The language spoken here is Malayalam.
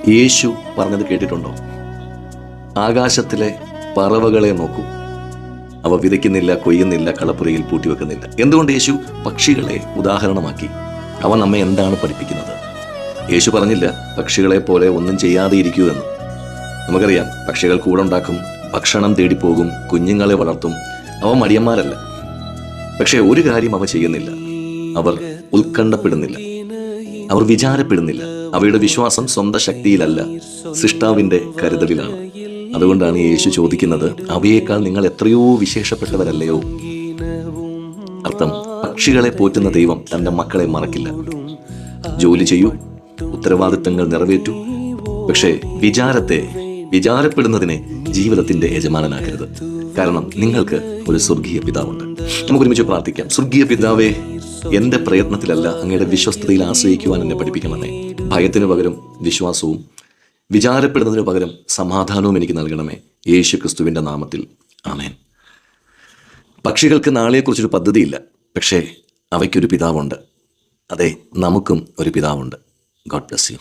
യേശു പറഞ്ഞത് കേട്ടിട്ടുണ്ടോ? ആകാശത്തിലെ പറവകളെ നോക്കൂ, അവ വിതയ്ക്കുന്നില്ല, കൊയ്യുന്നില്ല, കളപ്പുരയിൽ പൂട്ടിവെക്കുന്നില്ല. എന്തുകൊണ്ട് യേശു പക്ഷികളെ ഉദാഹരണമാക്കി? അവ നമ്മെ എന്താണ് പഠിപ്പിക്കുന്നത്? യേശു പറഞ്ഞില്ല പക്ഷികളെ പോലെ ഒന്നും ചെയ്യാതെ ഇരിക്കൂ എന്ന്. നമുക്കറിയാം, പക്ഷികൾ കൂടുണ്ടാക്കും, ഭക്ഷണം തേടിപ്പോകും, കുഞ്ഞുങ്ങളെ വളർത്തും. അവ മടിയന്മാരല്ല. പക്ഷേ ഒരു കാര്യം അവ ചെയ്യുന്നില്ല, അവർ ഉത്കണ്ഠപ്പെടുന്നില്ല, അവർ വിചാരപ്പെടുന്നില്ല. അവയുടെ വിശ്വാസം സ്വന്തം ശക്തിയിലല്ല, സൃഷ്ടാവിൻ്റെ കരുതലിലാണ്. അതുകൊണ്ടാണ് യേശു ചോദിക്കുന്നത്, അവയേക്കാൾ നിങ്ങൾ എത്രയോ വിശേഷപ്പെട്ടവരല്ലയോ? അർത്ഥം, പക്ഷികളെ പോറ്റുന്ന ദൈവം തൻ്റെ മക്കളെ മറക്കില്ല. ജോലി ചെയ്യൂ, ഉത്തരവാദിത്തങ്ങൾ നിറവേറ്റൂ, പക്ഷേ വിചാരപ്പെടുന്നതിനെ ജീവിതത്തിൻ്റെ യജമാനനാക്കരുത്. കാരണം നിങ്ങൾക്ക് ഒരു സ്വർഗീയ പിതാവുണ്ട്. നമുക്കൊരുമിച്ച് പ്രാർത്ഥിക്കാം. സ്വർഗീയ പിതാവേ, എൻ്റെ പ്രയത്നത്തിലല്ല, അങ്ങയുടെ വിശ്വസ്തതയിൽ ആശ്രയിക്കുവാൻ എന്നെ പഠിപ്പിക്കണമേ. ഭയത്തിനു പകരം വിശ്വാസവും, വിചാരപ്പെടുന്നതിനു പകരം സമാധാനവും എനിക്ക് നൽകണമേ. യേശു ക്രിസ്തുവിൻ്റെ നാമത്തിൽ ആമേൻ. പക്ഷികൾക്ക് നാളെക്കുറിച്ചൊരു പദ്ധതിയില്ല, പക്ഷേ അവയ്ക്കൊരു പിതാവുണ്ട്. അതെ, നമുക്കും ഒരു പിതാവുണ്ട്. God bless you.